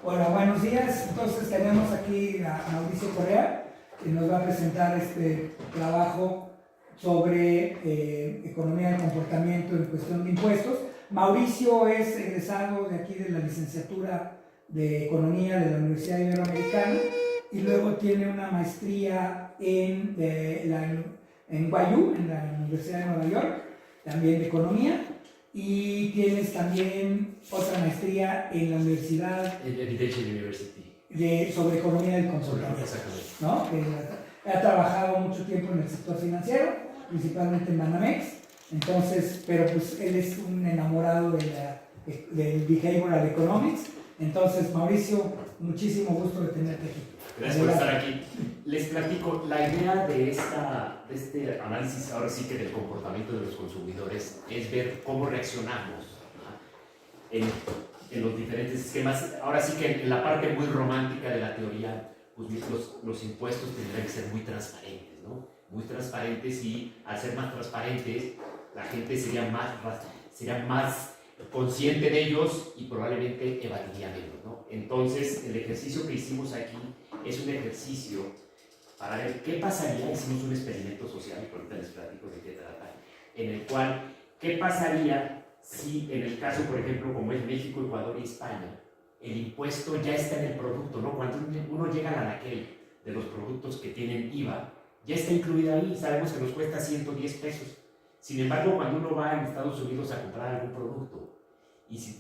Hola, buenos días. Entonces tenemos aquí a Mauricio Correa, que nos va a presentar este trabajo sobre economía del comportamiento en cuestión de impuestos. Mauricio es egresado de aquí de la licenciatura de Economía de la Universidad Iberoamericana y luego tiene una maestría en NYU, en la Universidad de Nueva York, también de Economía. Y tienes también otra maestría en la Universidad Evidential University sobre economía del comportamiento, ¿no? Que ha trabajado mucho tiempo en el sector financiero, principalmente en Banamex. Entonces, pero pues él es un enamorado del Behavioral Economics. Entonces, Mauricio, muchísimo gusto de tenerte aquí. Gracias por estar aquí. Les platico, la idea de este análisis, ahora sí que del comportamiento de los consumidores, es ver cómo reaccionamos en los diferentes esquemas. Ahora sí que en la parte muy romántica de la teoría, pues los impuestos tendrían que ser muy transparentes, ¿no? Muy transparentes, y al ser más transparentes, la gente sería más consciente de ellos y probablemente evadiría menos, ¿no? Entonces, el ejercicio que hicimos aquí es un ejercicio para ver qué pasaría. Hicimos un experimento social, y ahorita les platico de qué trata, en el cual, ¿qué pasaría si en el caso, por ejemplo, como es México, Ecuador y España, el impuesto ya está en el producto, ¿no? Cuando uno llega al anaquel de los productos que tienen IVA, ya está incluido ahí, sabemos que nos cuesta 110 pesos. Sin embargo, cuando uno va en Estados Unidos a comprar algún producto, y si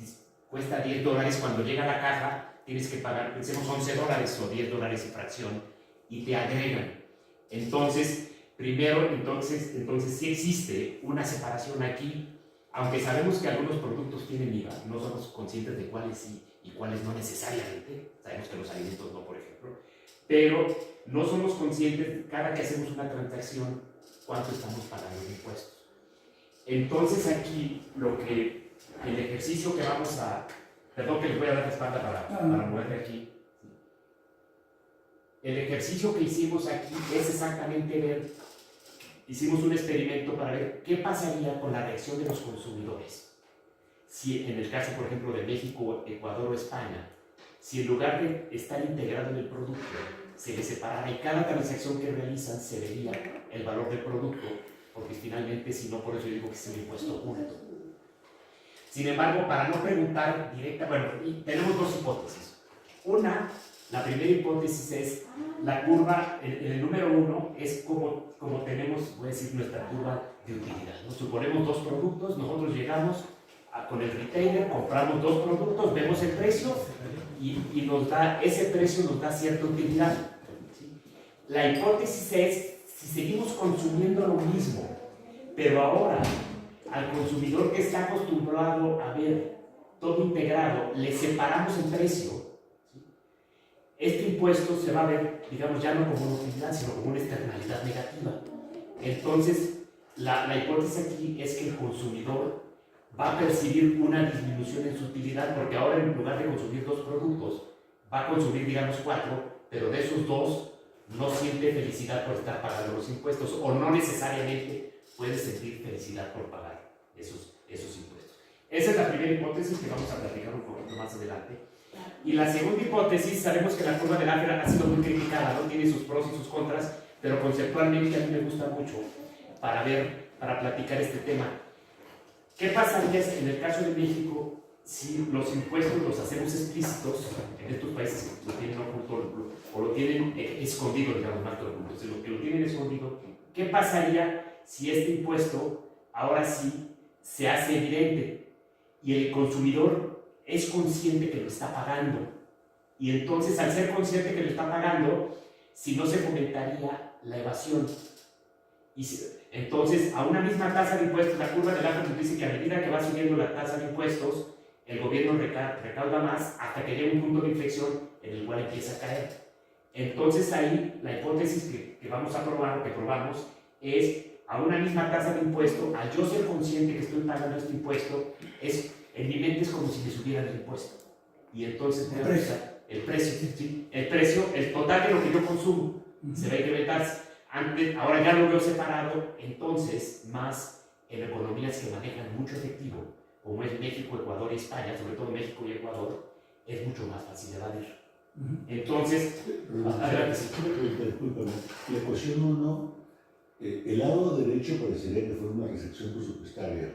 cuesta $10, cuando llega a la caja, tienes que pagar, pensemos, $11 o $10 y fracción, y te agregan. Entonces, primero, entonces sí existe una separación aquí, aunque sabemos que algunos productos tienen IVA, no somos conscientes de cuáles sí y cuáles no necesariamente. Sabemos que los alimentos no, por ejemplo, pero no somos conscientes cada que hacemos una transacción cuánto estamos pagando de impuestos. Entonces aquí el ejercicio que vamos a... Perdón que les voy a dar la espalda para moverme aquí. El ejercicio que hicimos aquí es exactamente ver, hicimos un experimento para ver qué pasaría con la reacción de los consumidores. Si en el caso, por ejemplo, de México, Ecuador o España, si en lugar de estar integrado en el producto, se les separara y cada transacción que realizan se vería el valor del producto, porque finalmente, si no, por eso yo digo que es un impuesto oculto. Sin embargo, para no preguntar directa, bueno, tenemos dos hipótesis. Una, la primera hipótesis es la curva, el número 1 es como tenemos, voy a decir, nuestra curva de utilidad. Nos suponemos dos productos, nosotros llegamos con el retailer, compramos dos productos, vemos el precio y nos da, ese precio nos da cierta utilidad. ¿Sí? La hipótesis es, si seguimos consumiendo lo mismo, pero ahora al consumidor que está acostumbrado a ver todo integrado, le separamos el precio, ¿sí? Este impuesto se va a ver, digamos, ya no como una utilidad, sino como una externalidad negativa. Entonces, la hipótesis aquí es que el consumidor va a percibir una disminución en su utilidad, porque ahora en lugar de consumir dos productos, va a consumir, digamos, 4, pero de esos 2 no siente felicidad por estar pagando los impuestos, o no necesariamente puede sentir felicidad por pagar esos impuestos. Esa es la primera hipótesis que vamos a platicar un poquito más adelante. Y la segunda hipótesis, sabemos que la curva de Laffer ha sido muy criticada, ¿no? Tiene sus pros y sus contras, pero conceptualmente a mí me gusta mucho para platicar este tema. ¿Qué pasaría en el caso de México si los impuestos los hacemos explícitos? En estos países lo tienen oculto o lo tienen escondido, digamos, más que oculto, si lo tienen escondido, ¿qué pasaría si este impuesto ahora sí se hace evidente y el consumidor es consciente que lo está pagando? Y entonces, al ser consciente que lo está pagando, si no, se fomentaría la evasión. Entonces, a una misma tasa de impuestos, la curva de Laffer nos dice que a medida que va subiendo la tasa de impuestos, el gobierno recauda más hasta que llega un punto de inflexión en el cual empieza a caer. Entonces, ahí la hipótesis que vamos a probar, o que probamos, es a una misma tasa de impuesto, al yo ser consciente que estoy pagando este impuesto, en mi mente es como si me subieran el impuesto. Y entonces voy a usar el precio, ¿sí? El total de lo que yo consumo se va a incrementar. Ahora ya lo veo separado. Entonces, más en economías que manejan mucho efectivo, como es México, Ecuador y España, sobre todo México y Ecuador, es mucho más fácil de evadir. Entonces, adelante, sí. Discúlpame, la ecuación 1, el lado derecho parecería que fue una recepción presupuestaria.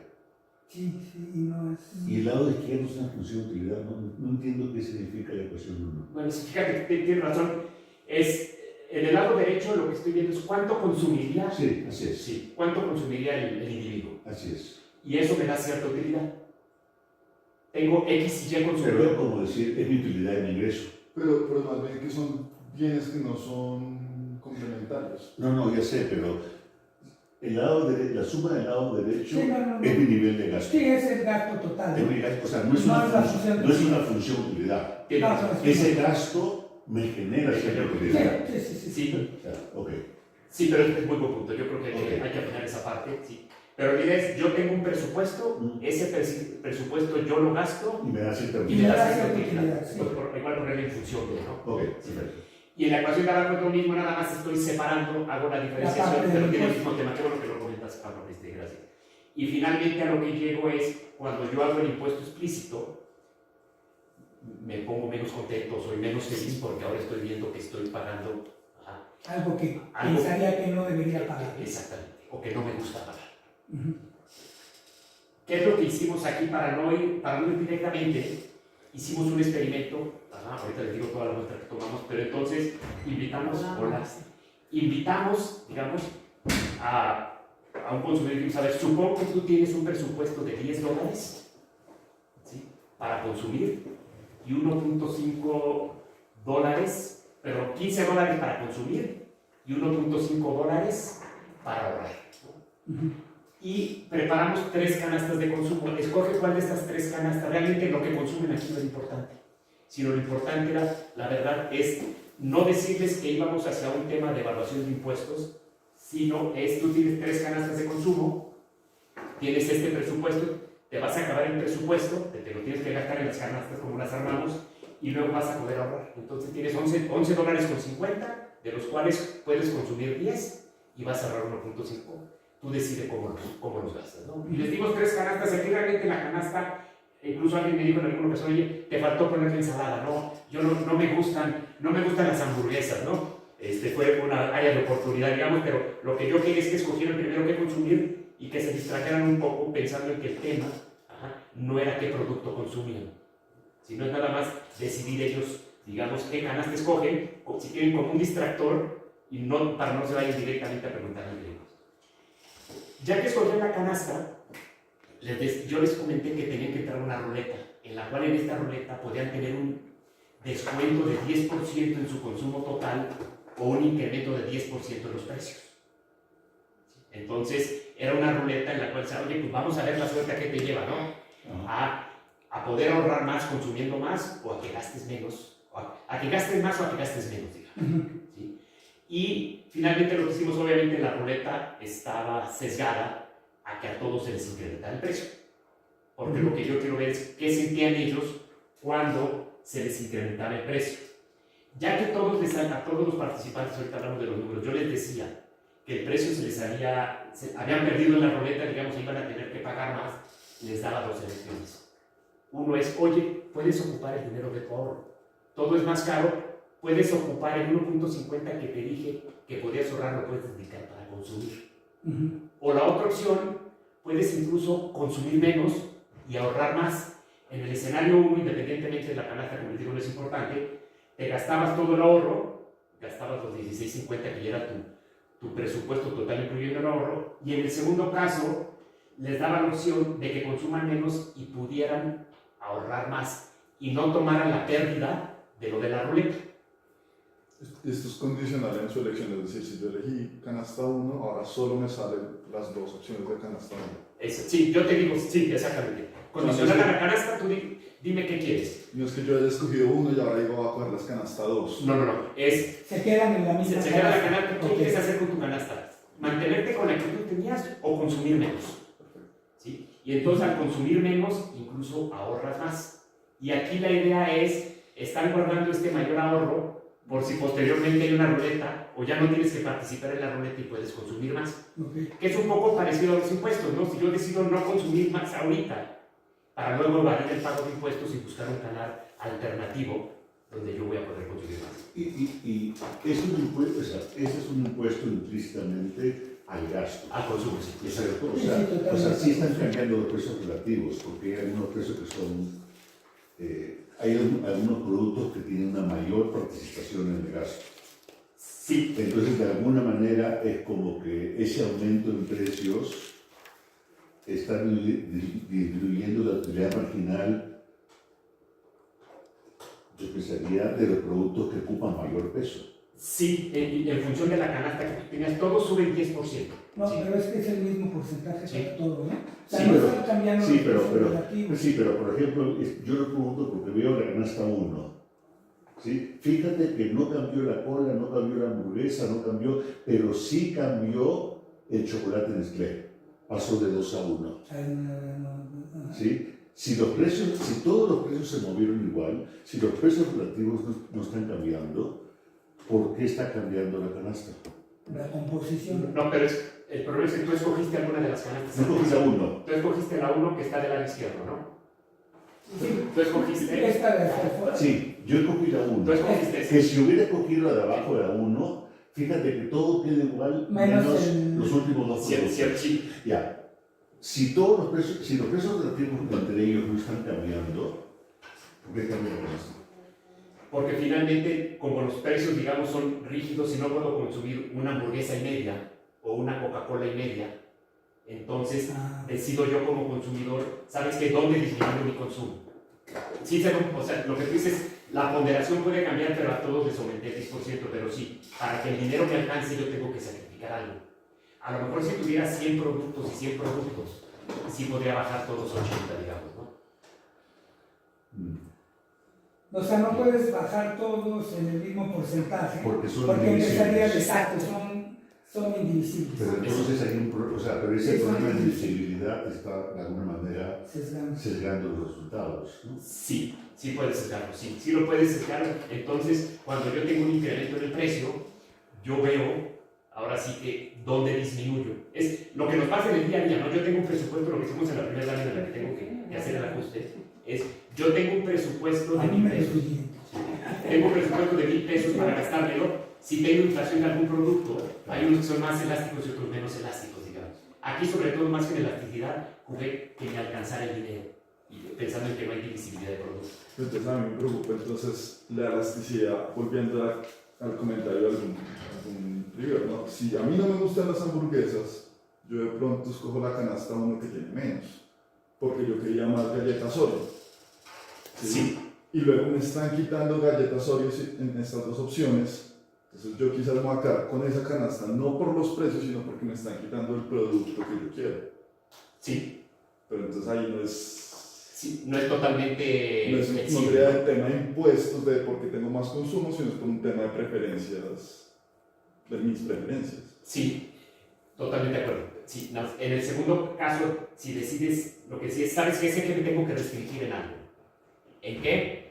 Sí, y no es... Y el lado izquierdo es una función de utilidad. No entiendo qué significa la ecuación 1. Bueno, sí, fíjate que tienes razón. En el lado derecho lo que estoy viendo es cuánto consumiría. Sí, así es. Sí, cuánto consumiría el individuo. Así es. Y eso me da cierta utilidad. Tengo X y Y consumido. Pero como decir, es mi utilidad y mi ingreso. Pero más bien que son bienes que no son complementarios. No, ya sé, pero la suma del lado derecho Sí, no. es mi nivel de gasto. Sí, es el gasto total. Es mi gasto, o sea, no es No una, es la función. no es una función de utilidad. Tienes razón. Ese gasto me genera cierta utilidad. Sí. Sí, O sea, ok. sí, pero es muy buen punto. Yo creo que Ok. hay que afinar esa parte. Sí. Pero la idea es, yo tengo un presupuesto, ese presupuesto yo lo gasto Y me da cierta y me utilidad. da cierta utilidad. sí. Igual ponerle en función de, ¿no? Ok, perfecto. Y en la ecuación de abajo es lo mismo, nada más estoy separando, hago la diferenciación, parte pero del tiene el impuesto. mismo tema. Qué bueno que lo comentas, Pablo, gracias. Y finalmente a lo que llego es, cuando yo hago el impuesto explícito, me pongo menos contento, soy menos feliz porque ahora estoy viendo que estoy pagando Algo que Algo- pensaría que no debería pagar. exactamente, o que no me gusta pagar. Ujú. ¿Qué es lo que hicimos aquí para no ir directamente? Hicimos un experimento, ahorita les digo toda la muestra que tomamos, pero entonces invitamos, digamos, a un consumidor que a ver, supongo que tú tienes un presupuesto de $10, ¿sí?, para consumir y $1.5, pero $15 para consumir y $1.5 para ahorrar. Y preparamos 3 canastas de consumo. Escoge cuál de estas 3 canastas. Realmente lo que consumen aquí no es importante, sino lo importante era, la verdad, es no decirles que íbamos hacia un tema de evaluación de impuestos, sino es, tú tienes 3 canastas de consumo, tienes este presupuesto, te vas a acabar el presupuesto, te lo tienes que gastar en las canastas como las armamos, y luego vas a poder ahorrar. Entonces tienes $11.50, de los cuales puedes consumir 10 y vas a ahorrar 1.5. Tú decides cómo los gastas, ¿no? Y les dimos 3 canastas. Aquí realmente la canasta, incluso alguien me dijo en alguna ocasión, oye, te faltó ponerle ensalada. No, yo no me gustan las hamburguesas, ¿no? Fue una área de oportunidad, digamos, pero lo que yo quería es que escogieran primero qué consumir y que se distrajeran un poco pensando en que el tema no era qué producto consumían, sino es nada más decidir ellos, digamos, qué canasta escogen, si quieren como un distractor y no, para no se vayan directamente a preguntar al cliente. Ya que escogí la canasta, yo les comenté que tenían que entrar una ruleta, en la cual en esta ruleta podían tener un descuento de 10% en su consumo total o un incremento de 10% en los precios. Entonces, era una ruleta en la cual se oye, pues vamos a ver la suerte a qué te lleva, ¿no? A poder ahorrar más consumiendo más, o a que gastes menos, a que gastes más o a que gastes menos, digamos. ¿Sí? Y finalmente lo que hicimos, obviamente la ruleta estaba sesgada a que a todos se les incrementara el precio, porque lo que yo quiero ver es qué sentían ellos cuando se les incrementaba el precio. Ya que a todos los participantes, ahorita hablamos de los números, yo les decía que el precio habían perdido en la ruleta, digamos, iban a tener que pagar más, les daba 2 elecciones. Uno es, oye, puedes ocupar el dinero de tu ahorro, todo es más caro, puedes ocupar el 1.50 que te dije que podías ahorrar, lo puedes dedicar para consumir. O la otra opción, puedes incluso consumir menos y ahorrar más. En el escenario 1, independientemente de la canasta, como les digo, no es importante, te gastabas todo el ahorro, gastabas los $16.50 que ya era tu presupuesto total incluyendo el ahorro, y en el segundo caso les daba la opción de que consuman menos y pudieran ahorrar más y no tomaran la pérdida de lo de la ruleta. Esto es condicional en su elección, es decir, si yo elegí canasta 1, ahora solo me salen las 2 opciones de canasta 1. Sí, yo te digo, sí, exactamente. Condicional a la canasta, tú dime qué quieres. No es que yo haya escogido 1 y ahora digo voy a coger las canasta 2. No, Se quedan en la misma se queda la canasta. ¿Qué quieres hacer con tu canasta? ¿Mantenerte con la que tú tenías o consumir menos? ¿Sí? Y entonces al consumir menos, incluso ahorras más. Y aquí la idea es, están guardando este mayor ahorro por si posteriormente hay una ruleta o ya no tienes que participar en la ruleta y puedes consumir más. Que es un poco parecido a los impuestos, ¿no? Si yo decido no consumir más ahorita, para luego evadir el pago de impuestos y buscar un canal alternativo donde yo voy a poder consumir más. Y es un impuesto, o sea, ese es un impuesto implícitamente al gasto. Al consumo, sí. Exacto. Sí, sí, totalmente. O sea, sí están cambiando los precios relativos, porque hay algunos precios que son, hay algunos productos que tienen una mayor participación en el gasto. Sí, Entonces, de alguna manera, es como que ese aumento en precios está disminuyendo la utilidad marginal, yo pensaría, de los productos que ocupan mayor peso. sí, en función de la canasta que tú tenías, todos suben 10%. No, Sí. pero es que es el mismo porcentaje Sí. para todo, ¿no? O sea, Sí, no pero- están cambiando sí, los pero- precios relativos. Sí, pero por ejemplo, yo lo pregunto porque veo la canasta 1. ¿Sí? Fíjate que no cambió la cola, no cambió la hamburguesa, no cambió, pero sí cambió el chocolate Nestlé. Pasó de 2 a 1. Ay, no. ¿Sí? Si todos los precios se movieron igual, si los precios relativos no están cambiando, ¿por qué está cambiando la canasta? La composición. No, pero el problema es que tú escogiste alguna de las canastas. No cogí la 1. Tú escogiste la 1 que está del lado izquierdo, ¿no? Tú escogiste. Esta de hasta afuera. Sí, yo escogí la 1. Tú escogiste esa. Que si hubiera cogido la de abajo de la 1, fíjate que todo queda igual, Menos menos el- los últimos dos productos. Sí. Ya. Si los precios relativos entre ellos no están cambiando, ¿por qué cambia la canasta? Porque finalmente, como los precios, digamos, son rígidos y no puedo consumir una hamburguesa y media o una Coca-Cola y media, entonces Ah, decido yo como consumidor, ¿sabes qué? ¿Dónde disminuyo mi consumo? Sí, o sea, lo que tú dices, la ponderación puede cambiar, pero a todos les aumenté el 10%, pero sí, para que el dinero me alcance yo tengo que sacrificar algo. A lo mejor si tuviera 100 productos y 100 productos, sí podría bajar todos 80, digamos, ¿no? o sea, no puedes bajar todos en el mismo porcentaje. Porque son Porque empezaría indivisibles. exacto, son indivisibles. Pero entonces hay un problema, o sea, pero ese Sí, son problema de indivisibles. visibilidad está de alguna manera Sesgamos. sesgando los resultados, ¿no? Sí, sí puedes sesgarlo, sí lo puedes sesgar. Entonces, cuando yo tengo un incremento en el precio, yo veo, ahora sí que, dónde disminuyo. Es lo que nos pasa en el día a día, ¿no? Yo tengo un presupuesto, lo que hicimos en la primera lámina en la que tengo que hacer el ajuste, es, yo tengo un presupuesto A de mí 1,000 me pesos. destruyen. Tengo un presupuesto de 1,000 pesos para gastármelo. Si tengo inflación de algún producto, hay unos que son más elásticos y otros menos elásticos, digamos. Aquí, sobre todo, más que en elasticidad, jugué que me alcanzara el dinero, y pensando en que no hay divisibilidad de productos. Entonces a mí me preocupa entonces la elasticidad, volviendo al comentario de algún trigger, ¿no? Si a mí no me gustan las hamburguesas, yo de pronto escojo la canasta 1 que tiene menos, porque yo quería más galletas Oreo. Sí. Y luego me están quitando galletas Oreo en estas dos opciones. Entonces yo quizás me voy a quedar con esa canasta, no por los precios, sino porque me están quitando el producto que yo quiero. Sí, Pero entonces ahí no es... sí, no es totalmente No flexible. sería el tema de impuestos de porque tengo más consumo, sino es por un tema de preferencias, de mis preferencias. Sí, totalmente de acuerdo. Sí, no, en el segundo caso, si decides lo que sí es, ¿sabes qué? Sé que me tengo que restringir en algo. ¿En qué?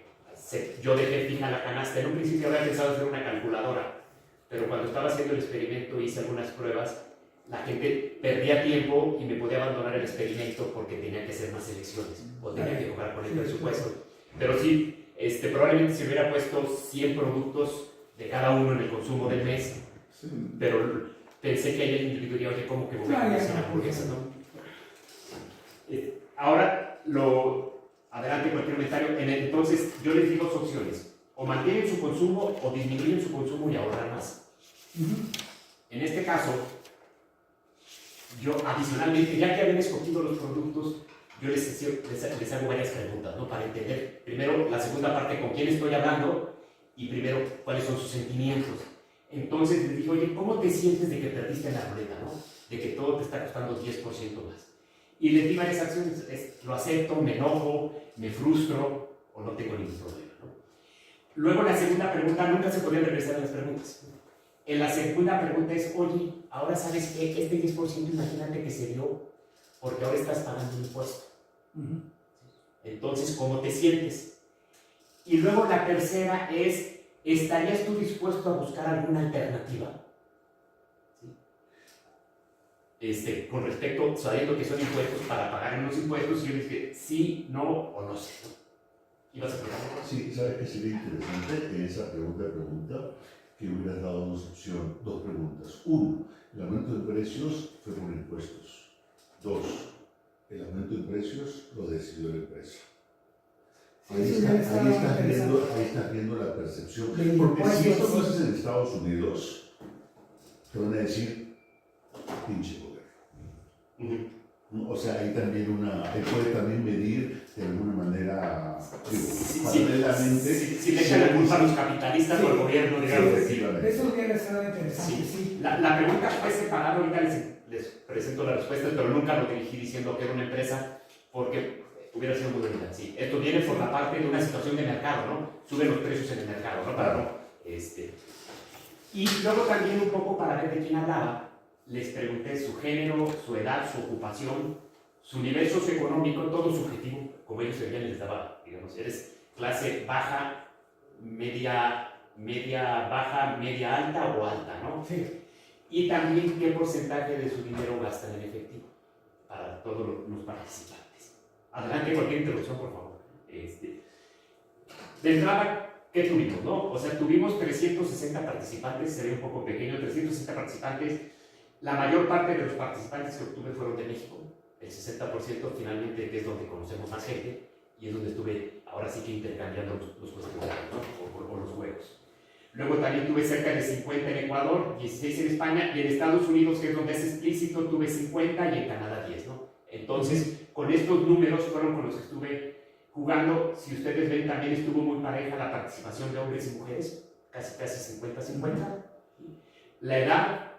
Yo dejé fija la canasta. En un principio había pensado hacer una calculadora, pero cuando estaba haciendo el experimento hice algunas pruebas. La gente perdía tiempo y me podía abandonar el experimento porque tenía que hacer más selecciones o tenía que jugar con el presupuesto. Pero sí, probablemente si hubiera puesto 100 productos de cada uno en el consumo del mes, Sí. pero pensé que ahí el individuo diría, oye, ¿cómo que voy a comer una hamburguesa, no? Ahora, adelante cualquier comentario. Entonces, yo les di dos opciones. O mantienen su consumo o disminuyen su consumo y ahorrar más. En este caso, yo adicionalmente, ya que habían escogido los productos, yo les hago varias preguntas, ¿no? Para entender, primero, la segunda parte, con quién estoy hablando, y primero, cuáles son sus sentimientos. Entonces les digo, oye, ¿cómo te sientes de que perdiste la ruleta, no? De que todo te está costando 10% más. Y les di varias acciones, lo acepto, me enojo, me frustro, o no tengo ningún problema, ¿no? Luego la segunda pregunta, nunca se podían regresar a las preguntas. En la segunda pregunta es, oye, ahora sabes que este 10% imagínate que se dio porque ahora estás pagando un impuesto. Entonces, ¿cómo te sientes? Y luego la tercera es, ¿estarías tú dispuesto a buscar alguna alternativa? ¿Sí? Con respecto, sabiendo que son impuestos para pagar unos impuestos, yo les dije sí, no o no sé. ¿Ibas a preguntar? Sí, ¿sabes qué sería interesante? Que esa pregunta que hubieras dado dos preguntas. Uno, el aumento de precios fue por impuestos. Dos, el aumento de precios lo decidió la empresa. Ahí estás viendo la percepción. Porque si esto lo haces en Estados Unidos, te van a decir, pinche gobierno. O sea, ahí puede también medir de alguna manera, paralelamente. Si le echan la culpa a los capitalistas o al gobierno, digamos. Eso hubiera estado interesante, sí. La pregunta fue separada, ahorita les presento la respuesta, pero nunca lo dirigí diciendo que era una empresa, porque hubiera sido muy bonita. Sí, esto viene por la parte de una situación de mercado, ¿no? Suben los precios en el mercado, ¿no? Para no, Y luego también un poco para ver de quién hablaba, les pregunté su género, su edad, su ocupación, su nivel socioeconómico, todo subjetivo, como ellos se veían, les daba, digamos, eres clase baja, media baja, media alta o alta, ¿no? Sí. Y también qué porcentaje de su dinero gastan en efectivo para todos los participantes. Adelante, cualquier interrupción, por favor. De entrada, ¿qué tuvimos, no? O sea, tuvimos 360 participantes, se ve un poco pequeño, 360 participantes. La mayor parte de los participantes que obtuve fueron de México, el 60% finalmente, que es donde conocemos más gente, y es donde estuve ahora sí que intercambiando los cuestionarios, ¿no? o los juegos. Luego también tuve cerca de 50 en Ecuador, 16 en España, y en Estados Unidos, que es donde es explícito, tuve 50 y en Canadá 10, ¿no? Entonces, con estos números fueron con los que estuve jugando. Si ustedes ven, también estuvo muy pareja la participación de hombres y mujeres, casi 50-50. La edad,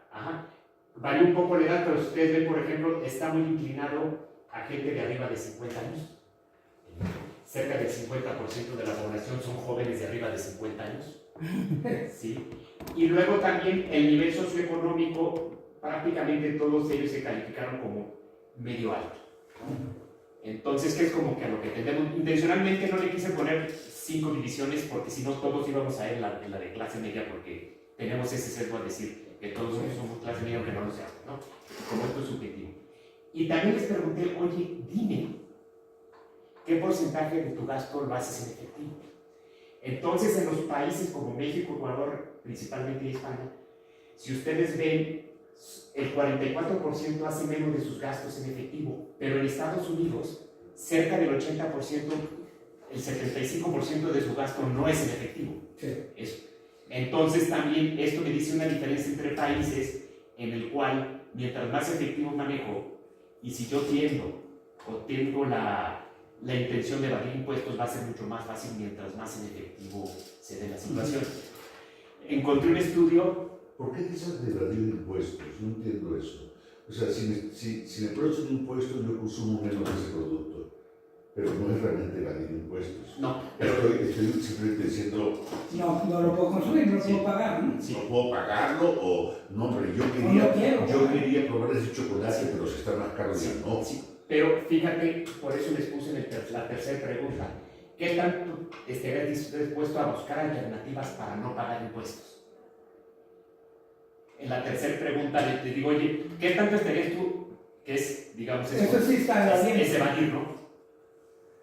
varía un poco la edad, pero si ustedes ven, por ejemplo, está muy inclinado a gente de arriba de 50 años. Cerca del 50% de la población son jóvenes de arriba de 50 años. ¿Sí? Y luego también el nivel socioeconómico, prácticamente todos ellos se calificaron como medio alto. Entonces, que es como que a lo que tenemos, intencionalmente no le quise poner 5 divisiones, porque si no todos íbamos a ir en la de clase media, porque tenemos ese sesgo a decir que todos somos clase media, aunque no lo seamos, ¿no? Como esto es subjetivo. Y también les pregunté, oye, dime, ¿qué porcentaje de tu gasto lo haces en efectivo? Entonces, en los países como México, Ecuador, principalmente y España, si ustedes ven, el 44% hace menos de sus gastos en efectivo, pero en Estados Unidos, cerca del 80%, el 75% de su gasto no es en efectivo. Sí. Entonces, también esto me dice una diferencia entre países en el cual, mientras más efectivo manejo, y si yo tengo la intención de evadir impuestos, va a ser mucho más fácil mientras más en efectivo se dé la situación. Encontré un estudio. ¿Por qué dices de evadir impuestos? No entiendo eso. O sea, si me producen un impuesto, yo consumo menos de ese producto. Pero no es realmente evadir impuestos. No, pero estoy simplemente diciendo. No lo puedo consumir, no lo puedo pagar, ¿no? Sí. No puedo pagarlo o. No, hombre, yo quería probar ese chocolate, pero se está más caro ya, ¿no? Sí. Pero fíjate, por eso les puse la tercera pregunta. ¿Qué tanto estarías dispuesto a buscar alternativas para no pagar impuestos? En la tercera pregunta te digo, oye, ¿qué tanto estarías tú, que es, digamos, eso sí está bien. Es evadir, ¿no?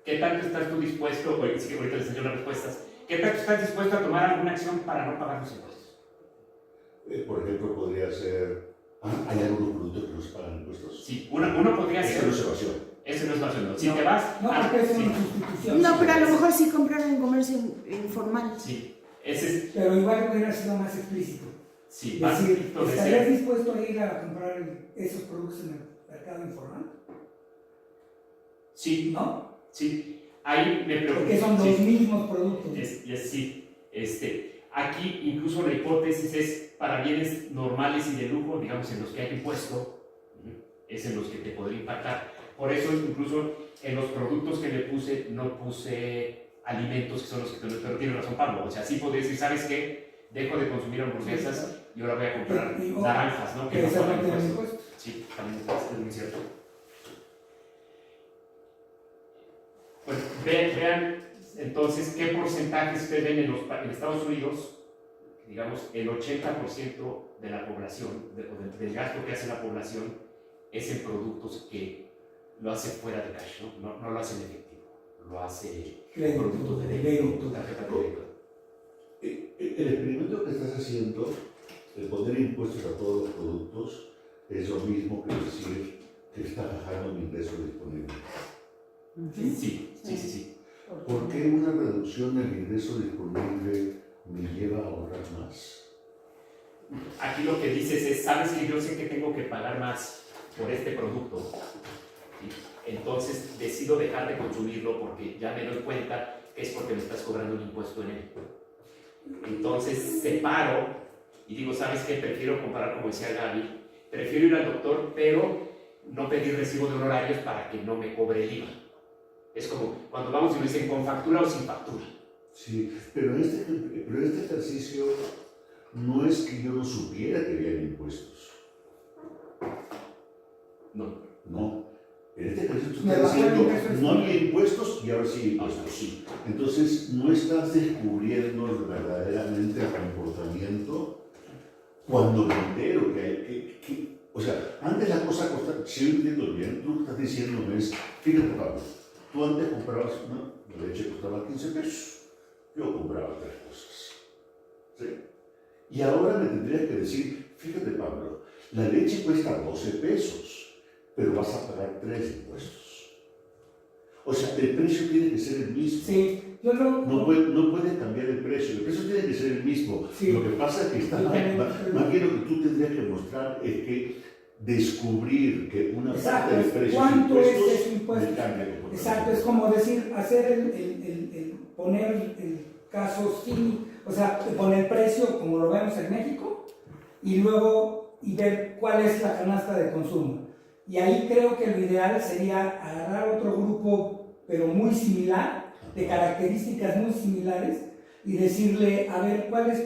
¿Qué tanto estás tú dispuesto, oye, sí que ahorita les enseño las respuestas, ¿qué tanto estás dispuesto a tomar alguna acción para no pagar los impuestos? Por ejemplo, podría ser, ¿hay algunos productos que no se pagan impuestos? Sí, uno podría ser. Eso no es evasión. Eso no es evasión, ¿no? Si te vas. No, porque es una sustitución. No, pero a lo mejor sí comprar en comercio informal. Sí, ese es. Pero igual hubiera sido más explícito. Sí, es decir, ¿estarías dispuesto a ir a comprar esos productos en el mercado informal? Sí. ¿No? Sí. Ahí me preocupa. Porque son los mismos productos. Sí. Aquí incluso la hipótesis es para bienes normales y de lujo, digamos, en los que hay impuesto, es en los que te podría impactar. Por eso incluso en los productos que le puse, no puse alimentos que son los que te. Pero tiene razón Pablo, o sea, sí podría decir, ¿sabes qué? Dejo de consumir hamburguesas y ahora voy a comprar naranjas, ¿no? Que no pagan impuestos. Sí, también es muy cierto. Pues vean entonces qué porcentaje ustedes ven en Estados Unidos. Digamos, el 80% de la población, del gasto que hace la población, es en productos que lo hace fuera de cash, no lo hace en efectivo, lo hace Crédito, productos de débito. débito, tarjeta de crédito. El experimento que estás haciendo de poner impuestos a todos los productos es lo mismo que decir que estás bajando mi ingreso disponible. Sí. ¿Por qué una reducción del ingreso disponible me lleva a ahorrar más? Aquí lo que dices es, sabes que yo sé que tengo que pagar más por este producto, ¿sí? Entonces decido dejar de consumirlo porque ya me doy cuenta que es porque me estás cobrando un impuesto en él. Entonces separo y digo, ¿sabes qué? Prefiero comprar, como decía Gaby, prefiero ir al doctor, pero no pedir recibo de honorarios para que no me cobre el IVA. Es como cuando vamos y me dicen con factura o sin factura. Sí, pero este ejercicio no es que yo no supiera que había impuestos. No. En este ejercicio tú estás diciendo, no había impuestos y ahora sí hay impuestos. Sí. Entonces, no estás descubriendo verdaderamente el comportamiento cuando me entero que o sea, antes la cosa costaba, si yo entiendo bien, tú estás diciéndome es, fíjate Pablo, tú antes comprabas una leche costaba 15 pesos, yo compraba 3 cosas, ¿sí? Y ahora me tendrías que decir, fíjate Pablo, la leche cuesta 12 pesos, pero vas a pagar 3 impuestos. O sea, el precio tiene que ser el mismo. Sí, yo No puede cambiar el precio tiene que ser el mismo. Sí. Lo que pasa es que está más bien lo que tú tendrías que mostrar es que descubrir que una parte del precio ¿cuánto es impuestos ese impuesto? me cambia el comportamiento. Exacto, es como decir, hacer poner el caso sí, o sea, poner precio como lo vemos en México y luego ver cuál es la canasta de consumo. Y ahí creo que lo ideal sería agarrar otro grupo, pero muy similar, de características muy similares, y decirle, a ver, ¿cuál es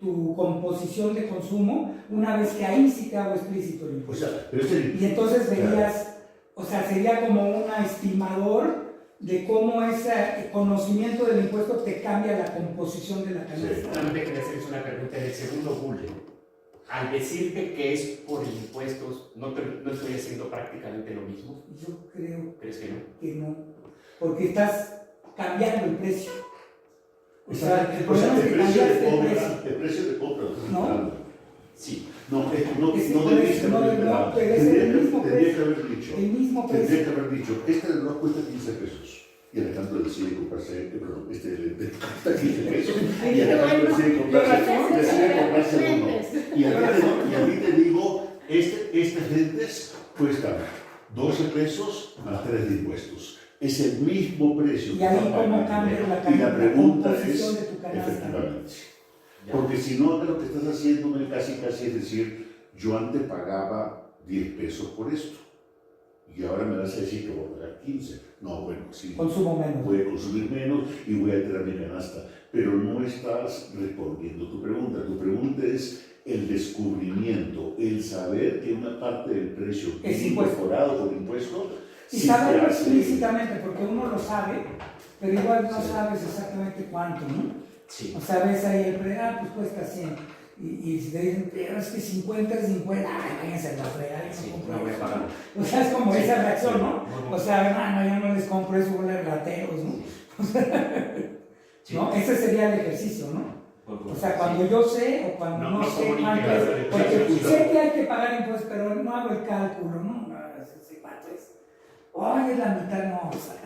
tu composición de consumo? Una vez que ahí sí te hago explícito el impuesto. O sea, pero Y entonces verías, o sea, sería como un estimador de cómo ese conocimiento del impuesto te cambia la composición de la canasta. Sí. Solamente quería hacerles una pregunta. En el segundo bullet, al decirte que es por impuestos, ¿no estoy haciendo prácticamente lo mismo? Yo creo ¿Crees que no? que no, porque estás cambiando el precio. O el sea, el problema es que precio de cambiaste el compra, precio. el precio de compra lo estás ¿No? esperando. Sí. No, Es que no por debiste eso, haber no, esperado. pero es el mismo Tendría que precio. haber dicho. El mismo Tendría precio. que haber dicho, este reloj cuesta 15 pesos. Y Alejandro decide comprarse, perdón, este lente cuesta 15 pesos. Y Alejandro decide comprarse uno. Y a ti te digo, estos lentes cuestan 12 pesos más 3 de impuestos. Es el mismo precio. Y que ahí está cómo pagando. cambia Y la pregunta composición es, de tu canasta. efectivamente. Ya. Porque si no, lo que estás haciendo casi es decir, yo antes pagaba 10 pesos por esto. Y ahora me vas a decir que voy a pagar 15. No, bueno, sí. Consumo menos. Voy a consumir menos y voy a alterar mi canasta. Pero no estás respondiendo tu pregunta. Tu pregunta es el descubrimiento, el saber que una parte del precio que Es es impuesto. incorporado por impuesto. Y sí saberlo te hace- explícitamente, porque uno lo sabe, pero igual no sabes exactamente cuánto, ¿no? Sí. O sea, ves ahí el precio, pues cuesta 100. Y si te dicen, pero es que 50 es 50, ay, váyanse a la fregada, yo Sí, no compro no voy a eso. pagar. O sea, es como Sí, esa reacción, ¿no? Ujú. O sea, hermano, yo no les compro eso, huele a rateros, ¿no? Sí. ¿No? Ese sería el ejercicio, ¿no? O sea, cuando yo sé o cuando no, No sé comunique cuánto la es, verdad. porque Sí, sé que hay que pagar impuestos, pero no hago el cálculo, ¿no? No sé cuánto es. Oye, la mitad no, o sea,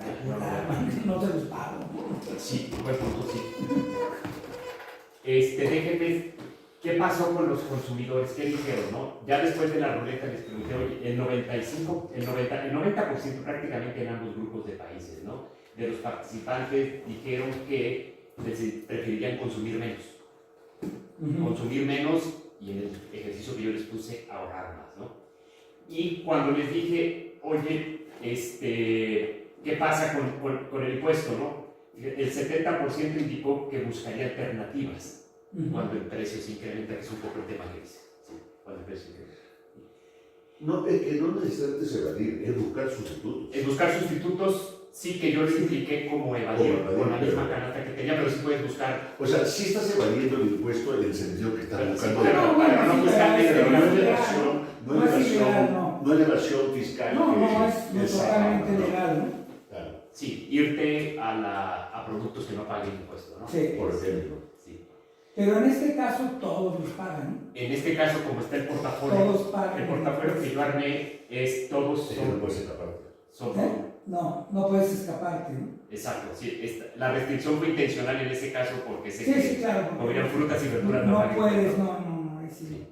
no te los pago, ¿no? Sí, buen punto, sí. Déjenme, ¿qué pasó con los consumidores? ¿Qué dijeron, no? Ya después de la ruleta les pregunté, oye, el 90% prácticamente en ambos grupos de países, ¿no? De los participantes dijeron que preferirían consumir menos. Consumir menos y en el ejercicio que yo les puse, ahorrar más, ¿no? Y cuando les dije, oye, ¿qué pasa con el impuesto, no? El 70% indicó que buscaría alternativas cuando el precio se incrementa, que es un poco el tema que dice. ¿Sí? Cuando el precio se incrementa. No, es que no necesariamente es evadir, es buscar sustitutos. Es buscar sustitutos, sí, que yo les expliqué cómo evadir Cómo evadir, con la misma pero- canasta que tenía, pero sí puedes buscar. O sea, sí estás evadiendo el impuesto en el sentido que estás Pero, buscando. pero no buscar sí, Pero no es legal. evasión, No es ilegal, no. no es evasión fiscal. No, que no, es que totalmente ¿no? legal, ¿no? Claro. Sí, irte a productos que no paguen impuestos, ¿no? Sí. Por ejemplo. Sí. Pero en este caso todos los pagan, En este caso, como está el ¿no? portafolio, Todos pagan. el portafolio que yo armé es todos Sí, no puedes escaparte. son ¿Eh? No, no puedes escaparte, ¿no? exacto, sí, la restricción fue intencional en ese caso porque sé Sí, que sí, claro. porque comieron frutas y verduras no pagan puedes, impuestos. no, ahí sí. Sí.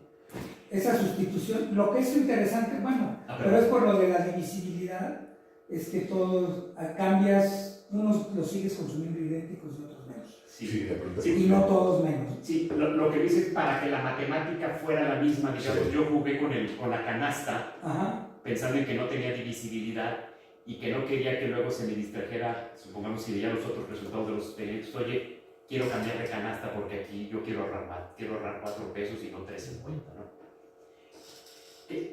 Esa sustitución, lo que es interesante, bueno, Ah, pero es por lo de la divisibilidad, es que todos cambias, unos los sigues consumiendo idénticos y otros menos. Sí. de pronto. Sí, Y no todos menos. Sí, lo que dice es para que la matemática fuera la misma, digamos, Sí. yo jugué con la canasta Ajá. pensando en que no tenía divisibilidad y que no quería que luego se me distrajera, supongamos si veía los otros resultados de los experimentos, oye, quiero cambiar de canasta porque aquí yo quiero ahorrar 4 pesos y no 3.50, ¿no?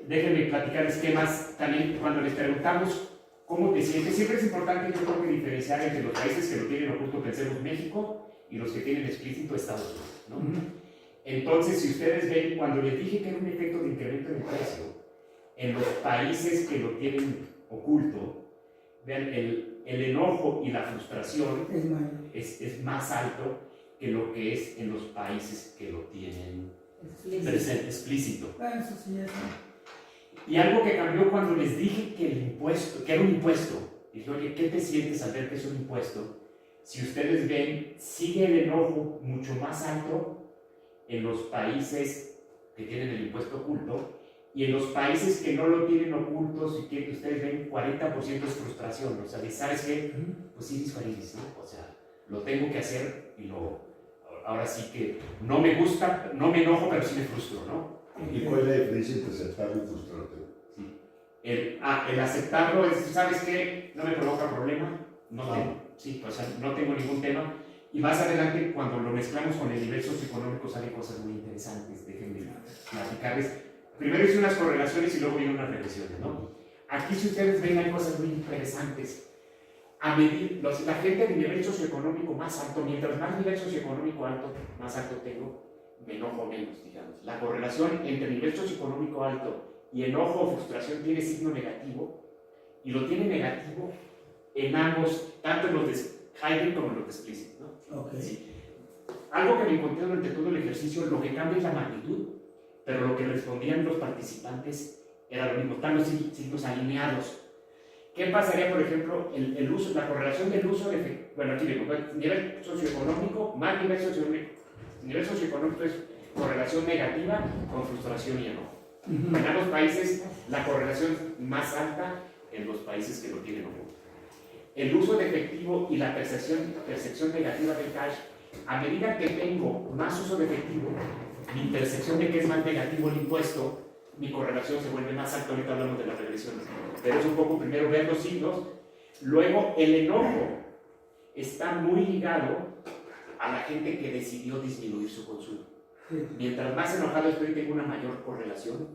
Déjenme platicarles qué más, también cuando les preguntamos cómo te sientes, siempre es importante yo creo que diferenciar entre los países que lo tienen oculto, pensemos México, y los que tienen explícito Estados Unidos, ¿no? Ujú. Entonces, si ustedes ven, cuando les dije que era un efecto de incremento en el precio, en los países que lo tienen oculto, vean, el enojo y la frustración Es mayor. es más alto que lo que es en los países que lo tienen explícito. Bueno, eso sí, eso. Y algo que cambió cuando les dije que el impuesto, que era un impuesto, y dije, oye, ¿qué te sientes al ver que es un impuesto? Si ustedes ven, sigue el enojo mucho más alto en los países que tienen el impuesto oculto, y en los países que no lo tienen ocultos y que ustedes ven 40% es frustración, o sea, ¿sabes qué? Pues sí, disfarilis, ¿no? O sea, lo tengo que hacer y ahora sí que no me gusta, no me enojo, pero sí me frustro, ¿no? ¿Y cuál es la diferencia entre aceptarlo y frustrarte? Sí. El aceptarlo es, ¿sabes qué? No me provoca problema, no tengo, sí, o sea, no tengo ningún tema. Y más adelante, cuando lo mezclamos con el nivel socioeconómico, salen cosas muy interesantes, déjenme platicarles. Primero hice unas correlaciones y luego vienen unas regresiones, ¿no? Aquí, si ustedes ven, hay cosas muy interesantes. A medir, la gente de nivel socioeconómico más alto, mientras más nivel socioeconómico alto, más alto tengo, me enojo menos, digamos. La correlación entre nivel socioeconómico alto y enojo o frustración tiene signo negativo, y lo tiene negativo en ambos, tanto en los de Hayden como en los de Explicit, ¿no? Ok. Sí. Algo que me encontré durante todo el ejercicio, lo que cambia es la magnitud, pero lo que respondían los participantes era lo mismo, están los signos alineados. ¿Qué pasaría, por ejemplo, el uso, la correlación del uso de, bueno, aquí digo, nivel socioeconómico más nivel socioeconómico? Nivel socioeconómico es correlación negativa con frustración y enojo. Ujú. En ambos países, la correlación más alta en los países que lo tienen oculto. El uso de efectivo y la percepción negativa del cash, a medida que tengo más uso de efectivo, mi percepción de que es más negativo el impuesto, mi correlación se vuelve más alta. Ahorita hablamos de las regresiones, pero es un poco primero ver los signos. Luego, el enojo está muy ligado a la gente que decidió disminuir su consumo. Sí. Mientras más enojado estoy, tengo una mayor correlación.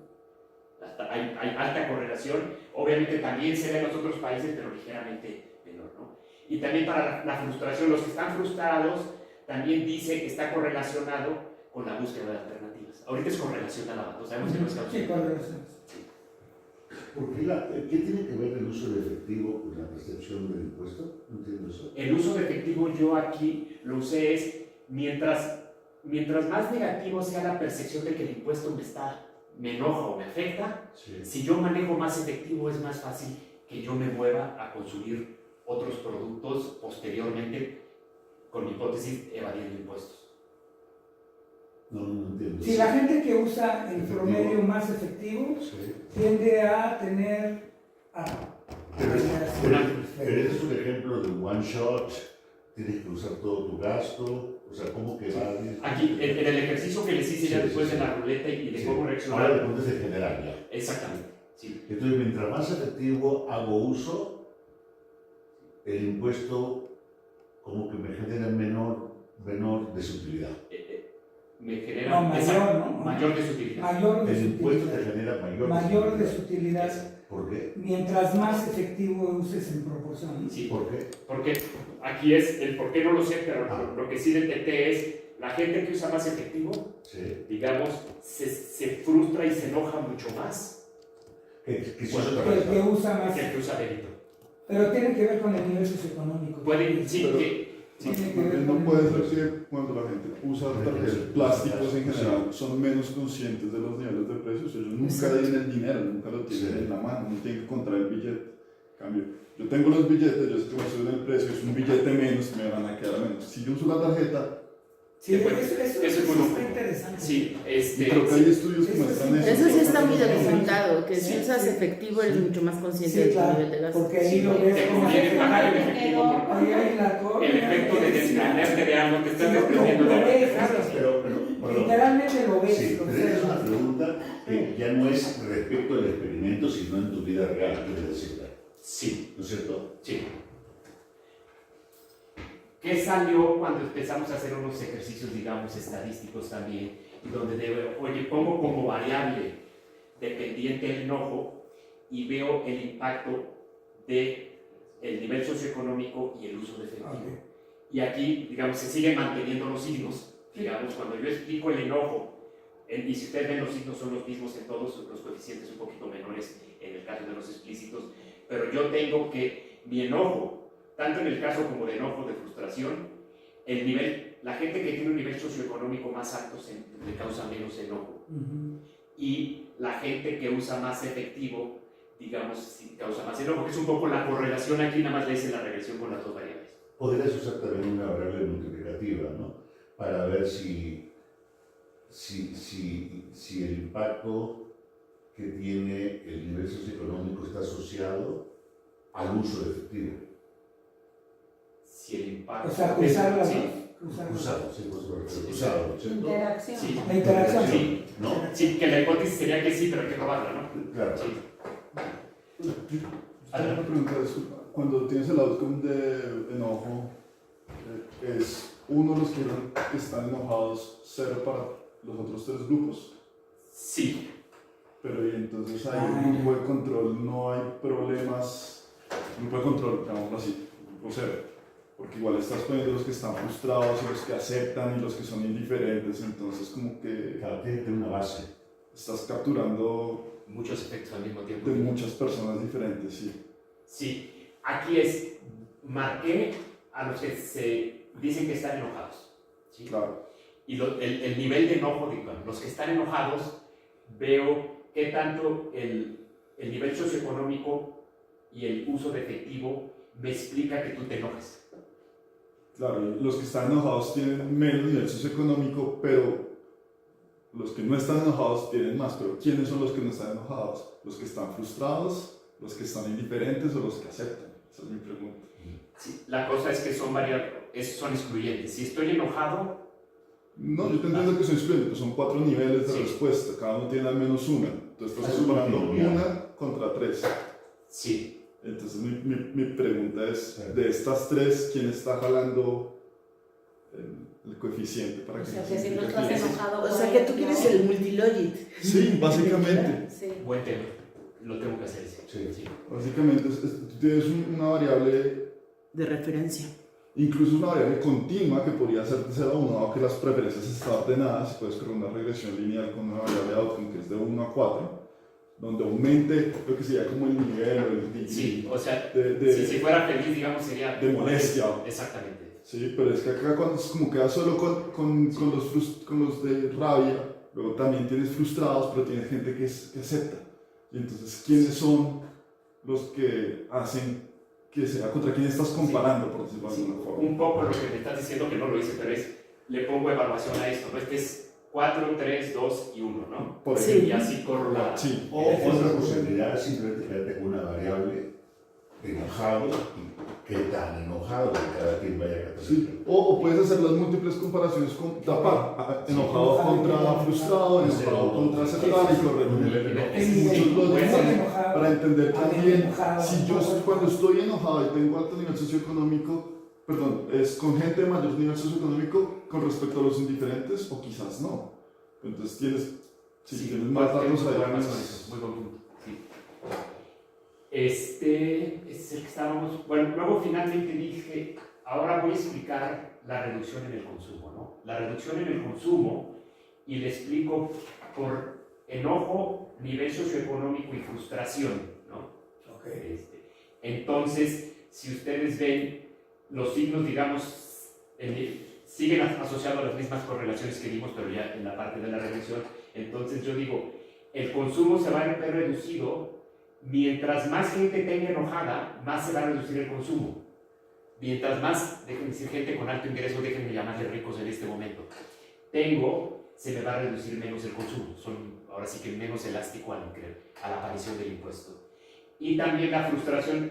Hay alta correlación. Obviamente también se ve en los otros países, pero ligeramente menor, ¿no? Y también para la frustración, los que están frustrados, también dice que está correlacionado con la búsqueda de alternativas. Ahorita es correlacionada, no sabemos que no es Sí, causal. correlaciones. ¿Qué tiene que ver el uso de efectivo con la percepción del impuesto? No entiendo eso. El uso de efectivo yo aquí lo usé es mientras más negativo sea la percepción de que el impuesto me enoja o me afecta, Sí. si yo manejo más efectivo es más fácil que yo me mueva a consumir otros productos posteriormente con mi hipótesis evadiendo impuestos. No entiendo. Si la gente que usa el Efectivo. promedio más efectivo Sí. tiende a tener Pero Pero ese es un ejemplo de one shot, tienes que usar todo tu gasto, o sea, ¿cómo que va? Aquí, en el ejercicio que les hice ya Sí, después sí, de sí. la ruleta y de Sí. cómo Ahora le reaccionar. pones en general ya. Exactamente, sí. Entonces, mientras más efectivo hago uso, el impuesto como que me genera menor desutilidad. Me genera No, mayor, ¿no? mayor desutilidad. mayor El impuesto te desutilidad. genera Mayor desutilidad. ¿Por qué? Mientras más efectivo uses en proporción. Sí, ¿Por qué? porque aquí es el por qué no lo sé, pero Ah. lo que sí detecté es la gente que usa más efectivo, Sí. digamos, se frustra y se enoja mucho más ¿Qué es Bueno, otra Que cosa? usa más. que el que usa débito. Pero tiene que ver con el nivel socioeconómico. Puede, sí, Pero- que, Tiene que ver También con no el puede nivel ser que cuando la gente usa tarjetas plásticos en general son menos conscientes de los niveles de precios. Ellos nunca Exacto. tienen el dinero, nunca lo tienen Sí. en la mano, no tienen que encontrar el billete. En cambio, yo tengo los billetes, yo sé que me suben el precio, es un billete menos, me van a quedar menos. Si yo uso la tarjeta, Sí, Bueno, eso eso es muy está loco. interesante. sí, y creo que hay estudios que Eso muestran sí. eso. Eso sí está muy Sí. documentado, que si Sí, usas sí. efectivo eres Sí. mucho más consciente Sí, de tu claro, nivel de gasto. porque ahí sí, lo ves te como conviene se pagar en paga. efectivo porque Ahí hay la cosa. el efecto de desprenderte de algo te está Sí, desprendiendo lo de ves, algo. claro. Pero, perdón. Literalmente lo ves. Sí, lo pero es una observas. pregunta que ya no es respecto al experimento, sino en tu vida real, quiero decirla. Sí, ¿No es cierto? sí. ¿Qué salió cuando empezamos a hacer unos ejercicios, digamos, estadísticos también, y donde oye, pongo como variable dependiente el enojo y veo el impacto de el nivel socioeconómico y el uso de efectivo? Ok. Y aquí, digamos, se siguen manteniendo los signos. Digamos, cuando yo explico el enojo, y si ustedes ven los signos son los mismos en todos, los coeficientes un poquito menores en el caso de los explícitos, pero yo tengo que mi enojo, tanto en el caso como de enojo, de frustración, el nivel, la gente que tiene un nivel socioeconómico más alto le causa menos enojo. Ujú. Y la gente que usa más efectivo, digamos, sí causa más enojo, que es un poco la correlación aquí, nada más le hice la regresión con las dos variables. Podrías usar también una variable multiplicativa, ¿no? Para ver si el impacto que tiene el nivel socioeconómico está asociado al uso de efectivo. Si el impacto... O sea, cruzar las sí, dos. Cruzar. Cruzado, sí, pues, Sí, cruzado, ¿cierto? Interacción. sí, La interacción. sí, ¿No? sí, que la hipótesis sería que sí, pero hay que probarla, ¿no? Claro. Sí. Una pregunta, disculpa. Cuando tienes el outcome de enojo, ¿es uno de los que están enojados, cero para los otros tres grupos? Sí, Pero y entonces hay un grupo de control, no hay problemas, grupo de control, llamémoslo así, grupo cero. Porque igual estás poniendo los que están frustrados y los que aceptan y los que son indiferentes, entonces como que Claro, tiene que tener una base. estás capturando muchos efectos al mismo tiempo. de muchas personas diferentes, sí. Sí, aquí marqué a los que se dicen que están enojados. ¿Sí? Claro. Y el nivel de enojo, digamos, los que están enojados, veo qué tanto el nivel socioeconómico y el uso de efectivo me explica que tú te enojes. Claro, y los que están enojados tienen menos nivel socioeconómico, pero los que no están enojados tienen más. Pero ¿quiénes son los que no están enojados? ¿Los que están frustrados, los que están indiferentes o los que aceptan? Esa es mi pregunta. Sí, la cosa es que son son excluyentes. Si estoy enojado, No, yo te entiendo que son excluyentes, son 4 niveles de Sí. respuesta, cada uno tiene al menos una. Entonces estás Es una comparando teoría. una contra 3. sí. Entonces mi pregunta es, de estas 3, ¿quién está jalando el coeficiente para O que sea, no que si no signifique estás que- enojado... O sea que tú quieres el multilogit. Sí, básicamente. Sí. Buen tema. Lo tengo que hacer. Sí. Básicamente tú tienes una variable, De referencia. incluso una variable continua que podría ser de 0 a 1, dado que las preferencias están ordenadas, puedes crear una regresión lineal con una variable de outcome que es de 1 a 4, donde aumente lo que sería como el nivel o el degree Sí, o sea, de, si fuera feliz, digamos, sería... de molestia. Exactamente. Sí, pero es que acá cuando es como queda solo con los de rabia, luego también tienes frustrados, pero tienes gente que acepta. Y entonces, ¿quiénes son los que hacen que sea contra quién estás comparando, por decirlo de Sí, alguna forma? un poco lo que me estás diciendo, que no lo hice, pero le pongo evaluación a esto, ¿no? Este es 4, 3, 2 y 1, ¿no? Por Sí. ejemplo. Y así corro la... Sí. O otra posibilidad es simplemente quedarte con una variable de enojado y qué tan enojado que cada quien vaya a catalogar. Sí. O puedes hacer las múltiples comparaciones con tapar, enojado contra frustrado, enojado contra aceptar y correr un nivel. Muchos lo Puede dicen ser. para entender también Enojado. si yo cuando estoy enojado y tengo alto nivel socioeconómico, perdón, es con gente de mayor nivel socioeconómico con respecto a los indiferentes o quizás no. Entonces tienes más datos ahí. Muy buen punto. Sí. Este es el que estábamos... Bueno, luego finalmente dije, ahora voy a explicar la reducción en el consumo, ¿no? La reducción en el consumo, y le explico por enojo, nivel socioeconómico y frustración, ¿no? Ok. Entonces, si ustedes ven los signos, digamos, siguen asociados a las mismas correlaciones que vimos, pero ya en la parte de la regresión. Entonces yo digo, el consumo se va a ver reducido, mientras más gente tenga enojada, más se va a reducir el consumo. Mientras más, déjenme decir, gente con alto ingreso, déjenme llamarle ricos en este momento, se me va a reducir menos el consumo. Son ahora sí que menos elástico a la aparición del impuesto. Y también la frustración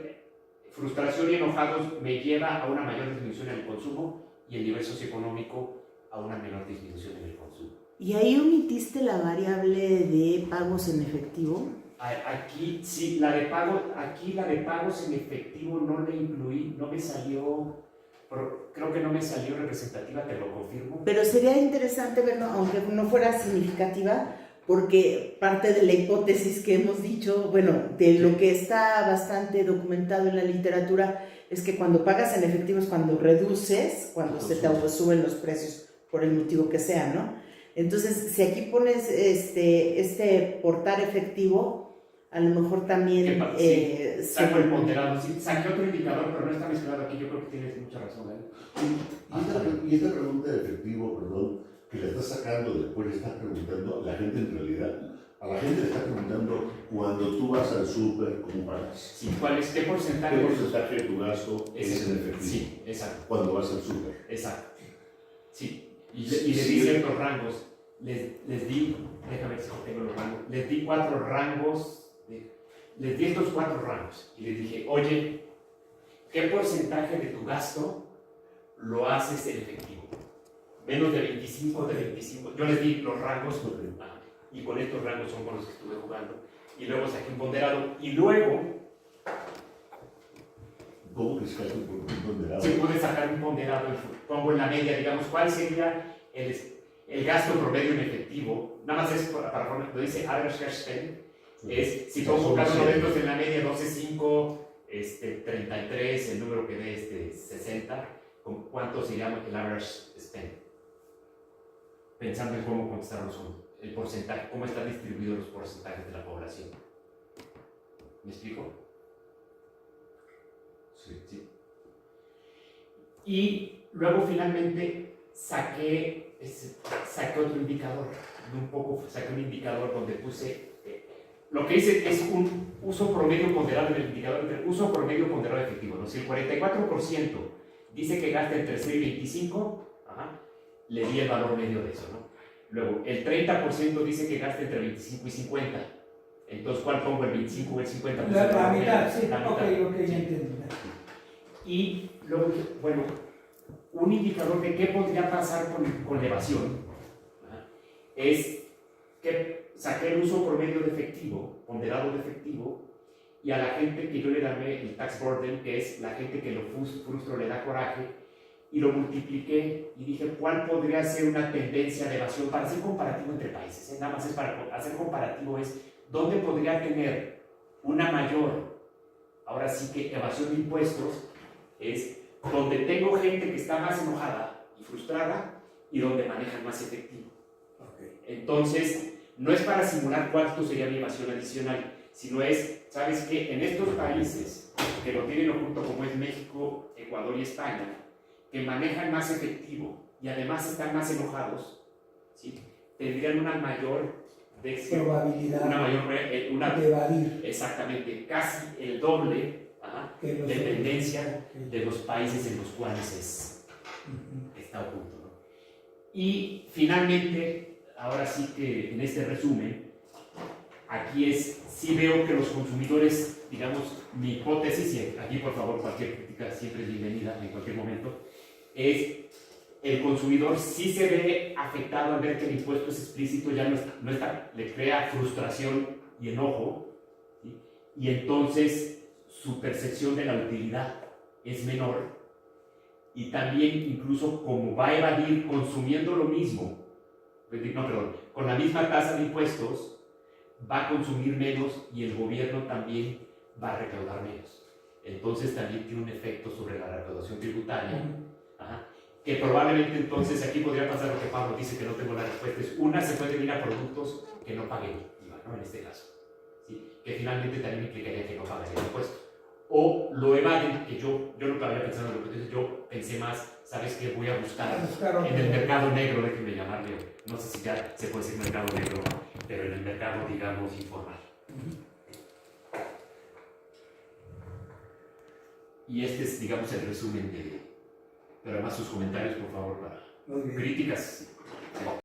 y enojados me lleva a una mayor disminución en el consumo y el nivel socioeconómico a una menor disminución en el consumo. ¿Y ahí omitiste la variable de pagos en efectivo? Aquí sí, la de pagos en efectivo no la incluí, no me salió, creo que no me salió representativa, te lo confirmo. Pero sería interesante verlo, aunque no fuera significativa, porque parte de la hipótesis que hemos dicho, bueno, de lo que está bastante documentado en la literatura, es que cuando pagas en efectivo es cuando reduces, cuando se te suben los precios, por el motivo que sea, ¿no? Entonces, si aquí pones este portar efectivo, a lo mejor también... Saco el ponderado, sí, saqué otro indicador, pero no está mezclado aquí, yo creo que tienes mucha razón, ¿eh? Y esta pregunta de efectivo, perdón, que le estás sacando después, le estás preguntando, la gente en realidad, a la gente le está preguntando cuando tú vas al súper, ¿cómo pagas? Sí, ¿qué porcentaje? ¿Qué porcentaje de tu gasto es en efectivo? Sí, exacto. Cuando vas al súper. Exacto. Sí. Y le di ciertos rangos. Les di, déjame ver si tengo los rangos, les di 4 rangos, les di estos 4 rangos y les dije, oye, ¿qué porcentaje de tu gasto lo haces en efectivo? Menos de 25, de 25. Yo les di los rangos y con estos rangos son con los que estuve jugando. Y luego saqué un ponderado y luego... ¿Cómo que sacaste un ponderado? Sí, pude sacar un ponderado, pongo en la media, digamos, ¿cuál sería el gasto promedio en efectivo? Nada más es para lo dice average cash spend, es si pongo cada uno de estos en la media, 12.5, 33, el número que dé 60, ¿cuánto sería el average spend? Pensando en cómo contestar el porcentaje, cómo están distribuidos los porcentajes de la población. ¿Me explico? Sí. Y luego finalmente saqué otro indicador, saqué un indicador donde puse, lo que hice es un uso promedio ponderado en el indicador, uso promedio ponderado efectivo, ¿no? Si el 44% dice que gasta entre 0 y 25, le di el valor medio de eso, ¿no? Luego, el 30% dice que gasta entre 25 y 50, entonces, ¿cuál pongo, el 25 o el 50%? La mitad, sí, la mitad. ok, ya entiendo. Y luego, bueno, un indicador de qué podría pasar con la evasión es que saqué el uso promedio de efectivo, ponderado de efectivo, y a la gente que yo le llamé el tax burden, que es la gente que lo frustro, le da coraje, y lo multipliqué y dije cuál podría ser una tendencia de evasión para hacer comparativo entre países. Nada más es para hacer comparativo, es dónde podría tener una mayor, ahora sí que evasión de impuestos, es donde tengo gente que está más enojada y frustrada y donde manejan más efectivo. Entonces, no es para simular cuánto sería mi evasión adicional, sino es, ¿sabes qué? En estos países que lo tienen oculto, como es México, Ecuador y España, que manejan más efectivo y además están más enojados, ¿sí? Tendrían una mayor probabilidad de evadir. Exactamente, casi el doble de tendencia de los países en los cuales está oculto, ¿no? Y finalmente, ahora sí que en este resumen, aquí sí veo que los consumidores, digamos, mi hipótesis, y aquí por favor cualquier crítica siempre es bienvenida en cualquier momento, es el consumidor sí se ve afectado al ver que el impuesto es explícito, ya no está, le crea frustración y enojo, ¿sí? Y entonces su percepción de la utilidad es menor, y también incluso como va a evadir consumiendo lo mismo, con la misma tasa de impuestos, va a consumir menos y el gobierno también va a recaudar menos. Entonces también tiene un efecto sobre la recaudación tributaria, que probablemente entonces aquí podría pasar lo que Pablo dice, que no tengo la respuesta, es una, se puede ir a productos que no paguen IVA, ¿no? En este caso, ¿sí? Que finalmente también implicaría que no paguen el impuesto, o lo evaden, que yo nunca había pensado en lo que tú dices, yo pensé más, ¿sabes qué? Voy a buscar en el mercado negro, déjenme llamarle, no sé si ya se puede decir mercado negro, pero en el mercado, digamos, informal. Y este es, digamos, el resumen de... Pero además sus comentarios, por favor, para Muy bien. críticas.